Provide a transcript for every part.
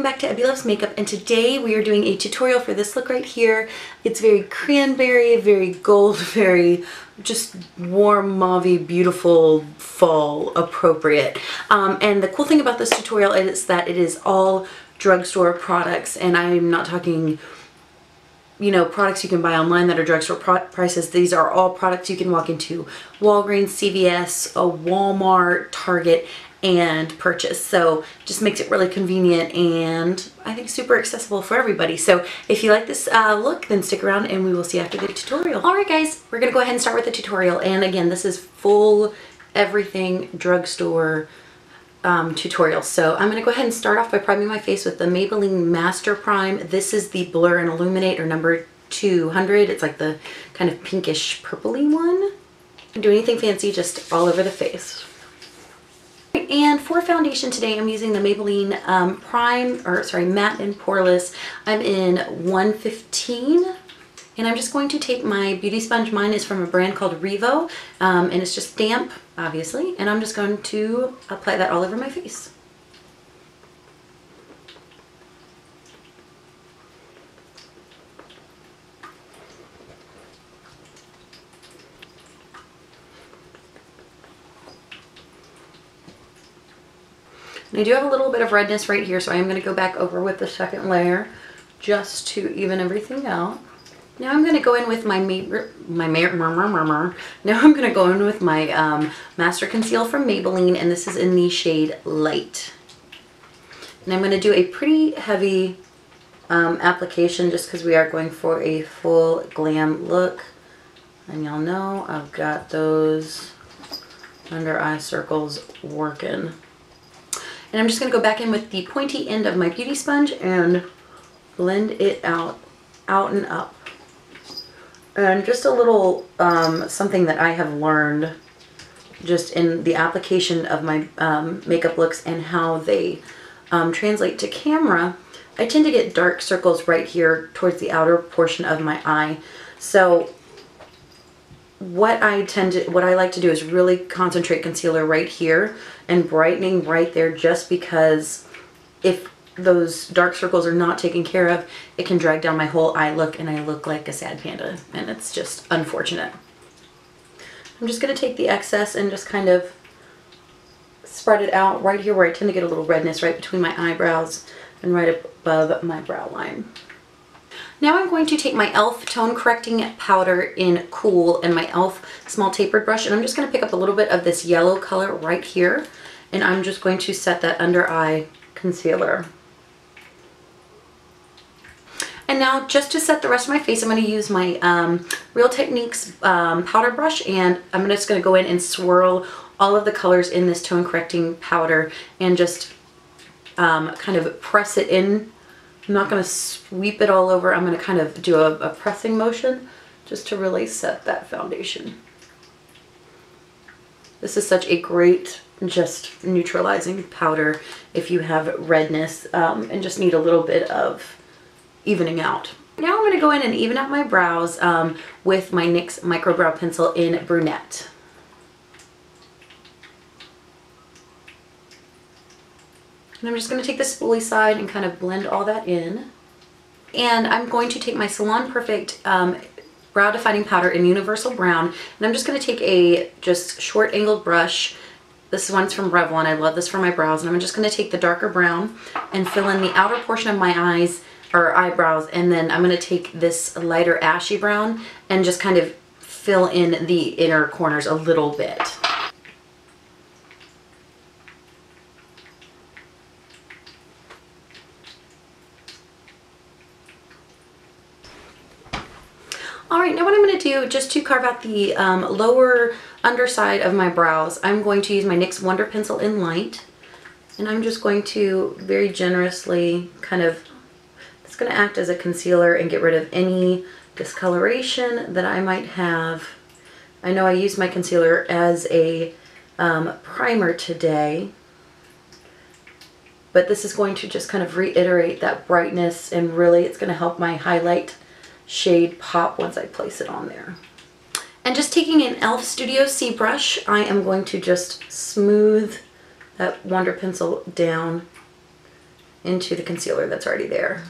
back to Abby Loves Makeup, and today we are doing a tutorial for this look right here. It's very cranberry, very gold, very just warm, mauve, beautiful, fall appropriate. And the cool thing about this tutorial is that it is all drugstore products, and I'm not talking, you know, products you can buy online that are drugstore prices. These are all products you can walk into Walgreens, CVS, Walmart, Target, and purchase. So just makes it really convenient and I think super accessible for everybody. So if you like this look, then stick around and we will see after the tutorial. Alright guys, we're gonna go ahead and start with the tutorial. And again, this is full everything drugstore tutorial. So I'm gonna go ahead and start off by priming my face with the Maybelline Master Prime. This is the Blur and Illuminate, or number 200. It's like the kind of pinkish purpley one. Don't do anything fancy, just all over the face. And for foundation today, I'm using the Maybelline Matte and Poreless. I'm in 115, and I'm just going to take my beauty sponge. Mine is from a brand called Revo, and it's just damp, obviously, and I'm just going to apply that all over my face. And I do have a little bit of redness right here, so I am going to go back over with the second layer just to even everything out. Now I'm going to go in with my Master Conceal from Maybelline, and this is in the shade Light. And I'm going to do a pretty heavy application just because we are going for a full glam look. And y'all know I've got those under eye circles working. And I'm just going to go back in with the pointy end of my beauty sponge and blend it out and up. And just a little something that I have learned just in the application of my makeup looks and how they translate to camera. I tend to get dark circles right here towards the outer portion of my eye. So what I like to do is really concentrate concealer right here and brightening right there, just because if those dark circles are not taken care of, it can drag down my whole eye look and I look like a sad panda, and it's just unfortunate. I'm just going to take the excess and just kind of spread it out right here where I tend to get a little redness right between my eyebrows and right above my brow line. Now I'm going to take my e.l.f. Tone Correcting Powder in Cool and my e.l.f. Small Tapered Brush, and I'm just going to pick up a little bit of this yellow color right here, and I'm just going to set that under eye concealer. And now just to set the rest of my face, I'm going to use my Real Techniques powder brush, and I'm just going to go in and swirl all of the colors in this tone correcting powder and just kind of press it in. I'm not going to sweep it all over. I'm going to kind of do a pressing motion just to really set that foundation. This is such a great just neutralizing powder if you have redness and just need a little bit of evening out. Now I'm going to go in and even out my brows with my NYX Micro Brow Pencil in Brunette. And I'm just going to take the spoolie side and kind of blend all that in. And I'm going to take my Salon Perfect Brow Defining Powder in Universal Brown, and I'm just going to take a just short angled brush. This one's from Revlon. I love this for my brows, and I'm just going to take the darker brown and fill in the outer portion of my eyes or eyebrows, and then I'm going to take this lighter ashy brown and just kind of fill in the inner corners a little bit. Alright, now what I'm going to do, just to carve out the lower underside of my brows, I'm going to use my NYX Wonder Pencil in Light. And I'm just going to very generously kind of, it's going to act as a concealer and get rid of any discoloration that I might have. I know I used my concealer as a primer today, but this is going to just kind of reiterate that brightness, and really it's going to help my highlight shade pop once I place it on there. And just taking an e.l.f. Studio C brush, I am going to just smooth that Wonder Pencil down into the concealer that's already there.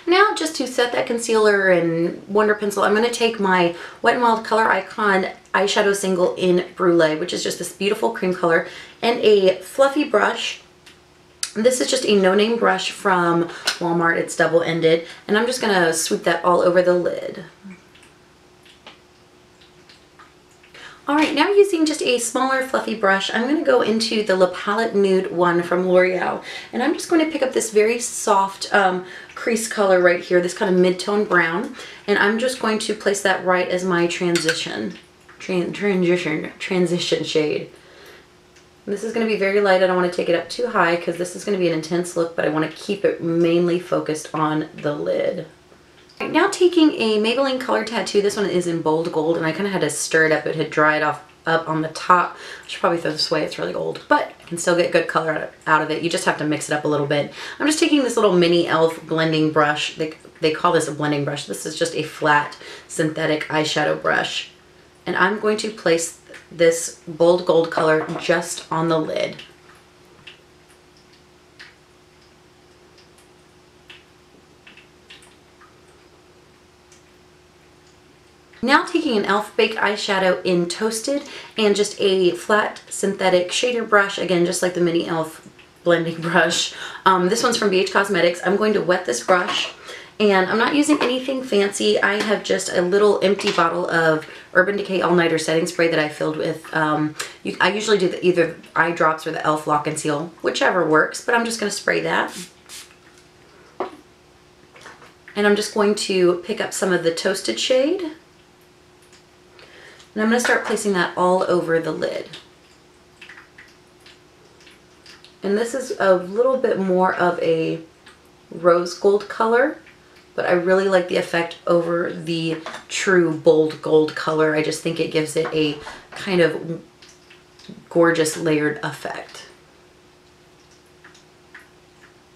Now, just to set that concealer and Wonder Pencil, I'm going to take my Wet n Wild Color Icon eyeshadow single in Brulee, which is just this beautiful cream color, and a fluffy brush. This is just a no-name brush from Walmart. It's double-ended, and I'm just going to sweep that all over the lid. Alright, now using just a smaller fluffy brush, I'm going to go into the La Palette Nude one from L'Oreal. And I'm just going to pick up this very soft crease color right here, this kind of mid-tone brown. And I'm just going to place that right as my transition shade. This is going to be very light. I don't want to take it up too high because this is going to be an intense look, but I want to keep it mainly focused on the lid. Right, now taking a Maybelline Color Tattoo. This one is in Bold Gold, and I kind of had to stir it up. It had dried off up on the top. I should probably throw this away. It's really old, but I can still get good color out of it. You just have to mix it up a little bit. I'm just taking this little mini e.l.f. blending brush. They call this a blending brush. This is just a flat synthetic eyeshadow brush. And I'm going to place this Bold Gold color just on the lid. Now taking an e.l.f. Baked eyeshadow in Toasted and just a flat synthetic shader brush, again just like the mini e.l.f. blending brush. This one's from BH Cosmetics. I'm going to wet this brush, and I'm not using anything fancy. I have just a little empty bottle of Urban Decay All Nighter setting spray that I filled with, I usually do either eye drops or the e.l.f. Lock and Seal, whichever works, but I'm just going to spray that. And I'm just going to pick up some of the Toasted shade. And I'm going to start placing that all over the lid. And this is a little bit more of a rose gold color, but I really like the effect over the true Bold Gold color. I just think it gives it a kind of gorgeous layered effect.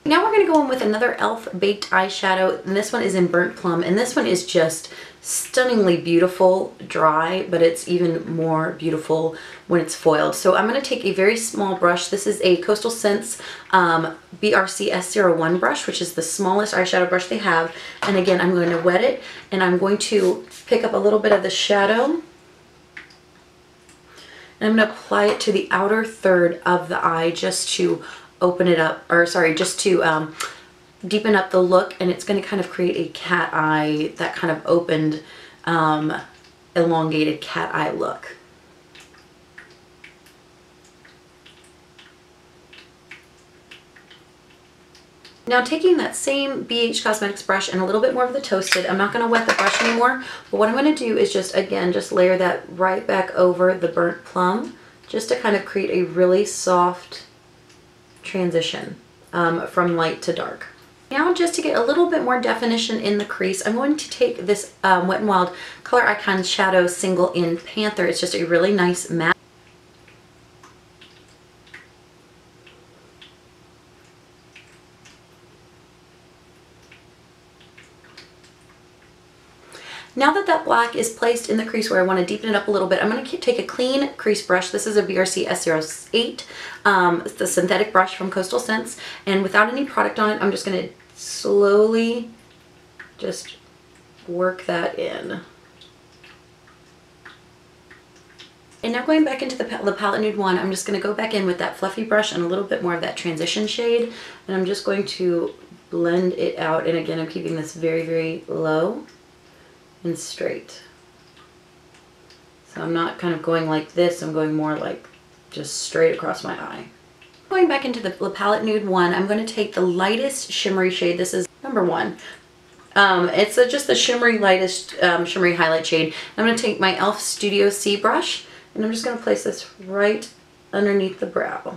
Now we're going to go in with another e.l.f. Baked eyeshadow, and this one is in Burnt Plum, and this one is just stunningly beautiful dry, but it's even more beautiful when it's foiled. So I'm going to take a very small brush. This is a Coastal Scents BRC S01 brush, which is the smallest eyeshadow brush they have, and again I'm going to wet it, and I'm going to pick up a little bit of the shadow, and I'm going to apply it to the outer third of the eye just to open it up, or sorry, just to deepen up the look, and it's going to kind of create a cat eye, that kind of opened, elongated cat eye look. Now taking that same BH Cosmetics brush and a little bit more of the Toasted, I'm not going to wet the brush anymore, but what I'm going to do is just, again, just layer that right back over the Burnt Plum, just to kind of create a really soft transition from light to dark. Now, just to get a little bit more definition in the crease, I'm going to take this Wet n Wild Color Icon Shadow Single in Panther. It's just a really nice matte. Now that that black is placed in the crease where I want to deepen it up a little bit, I'm going to take a clean crease brush. This is a BRC S08. It's the synthetic brush from Coastal Scents. And without any product on it, I'm just going to slowly just work that in. And now going back into the Palette Nude one, I'm just going to go back in with that fluffy brush and a little bit more of that transition shade. And I'm just going to blend it out. And again, I'm keeping this very, very low and straight. So I'm not kind of going like this, I'm going more like just straight across my eye. Going back into the La Palette Nude one, I'm going to take the lightest shimmery shade. This is number 1. It's just the shimmery lightest shimmery highlight shade. I'm going to take my e.l.f. Studio C brush, and I'm just going to place this right underneath the brow.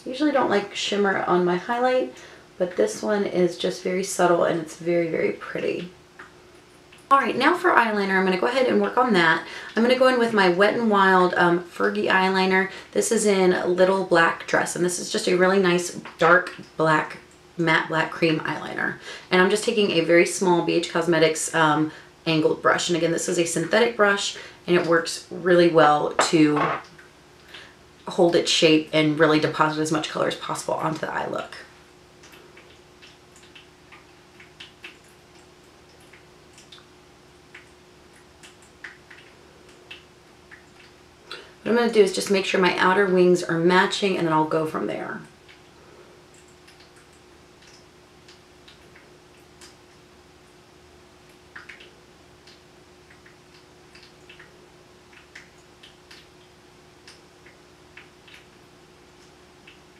Usually don't like shimmer on my highlight, but this one is just very subtle and it's very, very pretty. Alright, now for eyeliner, I'm going to go ahead and work on that. I'm going to go in with my Wet n Wild Fergie eyeliner. This is in Little Black Dress, and this is just a really nice dark black, matte black cream eyeliner. And I'm just taking a very small BH Cosmetics angled brush, and again, this is a synthetic brush, and it works really well to hold its shape and really deposit as much color as possible onto the eye look. What I'm going to do is just make sure my outer wings are matching, and then I'll go from there.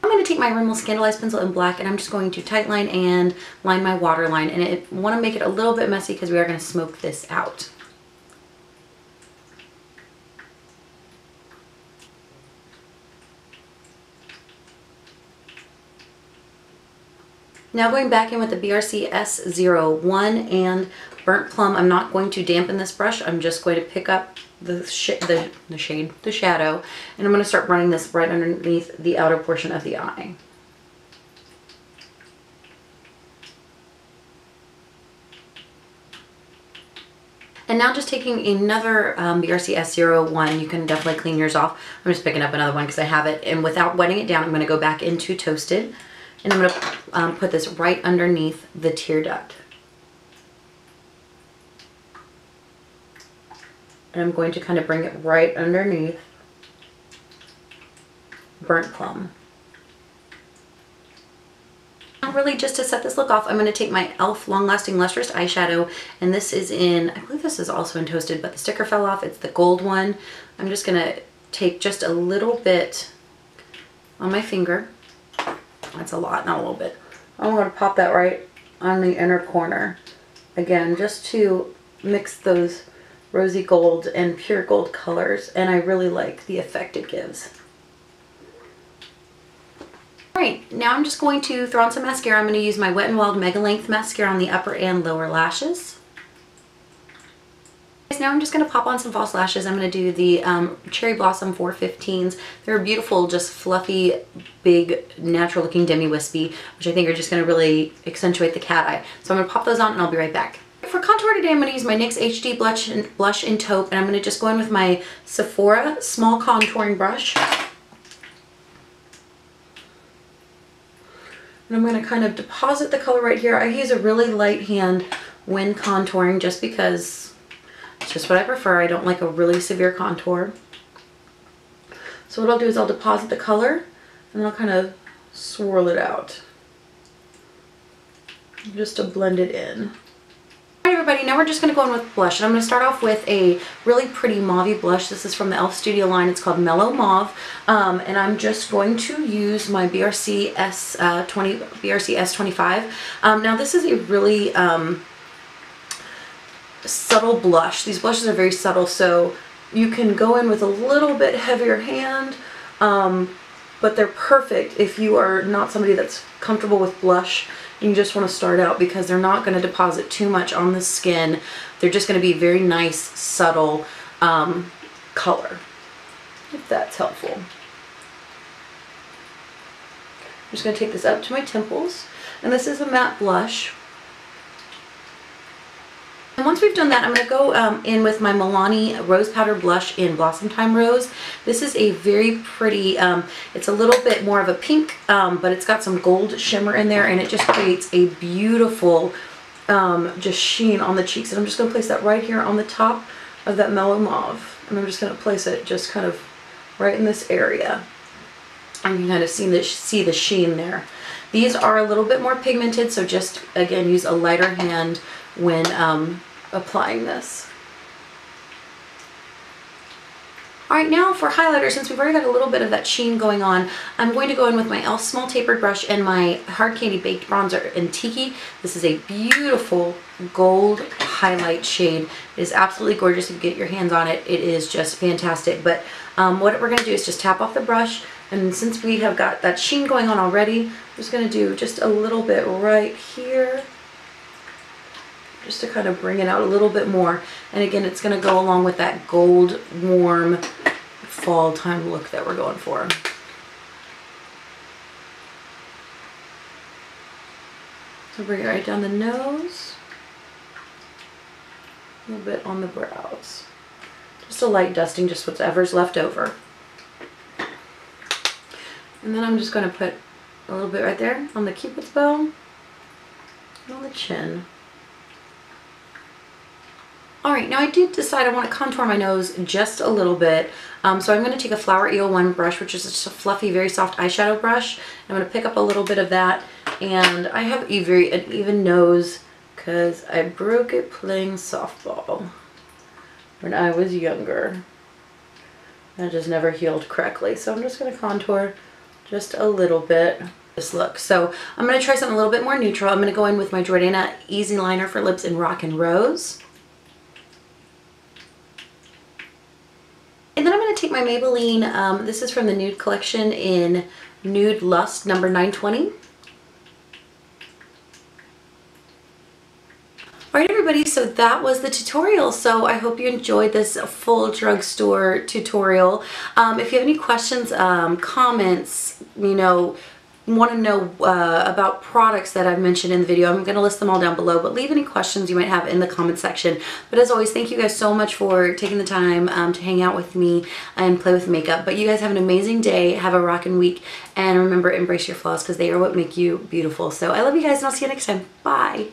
I'm going to take my Rimmel Scandalized pencil in black, and I'm just going to tightline and line my waterline, and I want to make it a little bit messy because we are going to smoke this out. Now going back in with the BRC S01 and Burnt Plum, I'm not going to dampen this brush. I'm just going to pick up the shadow, and I'm going to start running this right underneath the outer portion of the eye. And now just taking another BRC S01, you can definitely clean yours off. I'm just picking up another one because I have it, and without wetting it down, I'm going to go back into Toasted. And I'm going to put this right underneath the tear duct. And I'm going to kind of bring it right underneath Burnt Plum. Now really just to set this look off, I'm going to take my e.l.f. Long Lasting Lustrous eyeshadow, and this is in, I believe this is also in Toasted, but the sticker fell off. It's the gold one. I'm just going to take just a little bit on my finger. That's a lot, not a little bit. I'm going to pop that right on the inner corner. Again, just to mix those rosy gold and pure gold colors, and I really like the effect it gives. Alright, now I'm just going to throw on some mascara. I'm going to use my Wet n Wild Mega Length Mascara on the upper and lower lashes. Now I'm just going to pop on some false lashes. I'm going to do the Cherry Blossom 415s. They're beautiful, just fluffy, big, natural looking demi-wispy, which I think are just going to really accentuate the cat eye. So I'm going to pop those on and I'll be right back. For contour today, I'm going to use my NYX HD Blush in Taupe, and I'm going to just go in with my Sephora small contouring brush. And I'm going to kind of deposit the color right here. I use a really light hand when contouring just because it's just what I prefer. I don't like a really severe contour. So what I'll do is I'll deposit the color and I'll kind of swirl it out just to blend it in. Alright everybody, now we're just going to go in with blush. And I'm going to start off with a really pretty mauve blush. This is from the e.l.f. Studio line. It's called Mellow Mauve. And I'm just going to use my BRC S25. Now this is a really subtle blush. These blushes are very subtle, so you can go in with a little bit heavier hand, but they're perfect if you are not somebody that's comfortable with blush and you just want to start out, because they're not going to deposit too much on the skin. They're just going to be very nice, subtle color, if that's helpful. I'm just going to take this up to my temples, and this is a matte blush. And once we've done that, I'm going to go in with my Milani Rose Powder Blush in Blossomtime Rose. This is a very pretty, it's a little bit more of a pink, but it's got some gold shimmer in there, and it just creates a beautiful just sheen on the cheeks. And I'm just going to place that right here on the top of that Mellow Mauve. And I'm just going to place it just kind of right in this area. And you can kind of see the sheen there. These are a little bit more pigmented, so just, again, use a lighter hand when applying this. Alright, now for highlighter, since we've already got a little bit of that sheen going on, I'm going to go in with my e.l.f. Small Tapered Brush and my Hard Candy Baked Bronzer in Tiki. This is a beautiful gold highlight shade. It is absolutely gorgeous if you get your hands on it. It is just fantastic. But what we're going to do is just tap off the brush, and since we have got that sheen going on already, I'm just going to do just a little bit right here, just to kind of bring it out a little bit more. And again, it's going to go along with that gold, warm, fall time look that we're going for. So bring it right down the nose, a little bit on the brows, Just a light dusting, just whatever's left over. And then I'm just going to put a little bit right there on the Cupid's bow and on the chin. Alright, now I did decide I want to contour my nose just a little bit. So I'm going to take a Flower E01 brush, which is just a fluffy, very soft eyeshadow brush. I'm going to pick up a little bit of that. And I have an even nose because I broke it playing softball when I was younger. I just never healed correctly. So I'm just going to contour just a little bit. This look. So I'm going to try something a little bit more neutral. I'm going to go in with my Jordana Easy Liner for Lips in Rock and Rose. And then I'm going to take my Maybelline, this is from the Nude collection in Nude Lust number 920. Alright everybody, so that was the tutorial. So I hope you enjoyed this full drugstore tutorial. If you have any questions, comments, you know, want to know about products that I've mentioned in the video, I'm going to list them all down below, but leave any questions you might have in the comment section. But as always, thank you guys so much for taking the time to hang out with me and play with makeup. But you guys have an amazing day, have a rockin' week, and remember, embrace your flaws because they are what make you beautiful. So I love you guys and I'll see you next time. Bye!